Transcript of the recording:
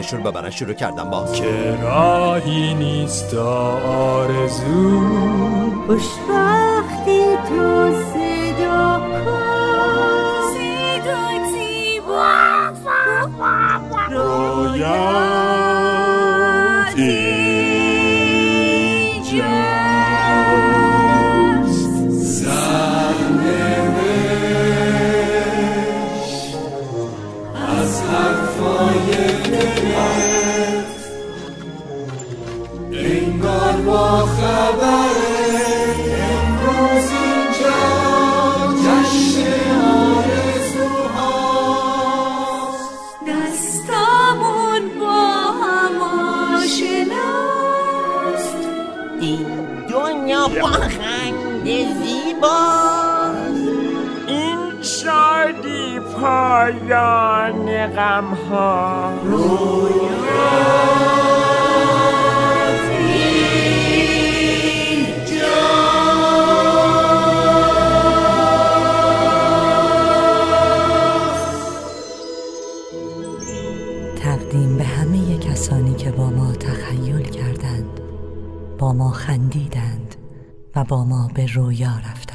پایشون ببرن شروع کردم باز. که راهی نیست آرزو، خوشبختی تو صدا کن، صدا زیبا رویت اینجاست. سرنوشت از حرفای دلت انگار با خبره امروز اینجا جشن آرزوهاست. دستامون با هم آشناست، این دنیا با خنده زیباست. این شادی پایان غم‌ها. تقدیم به همه کسانی که با ما تخیل کردند، با ما خندیدند و با ما به رویا رفتند.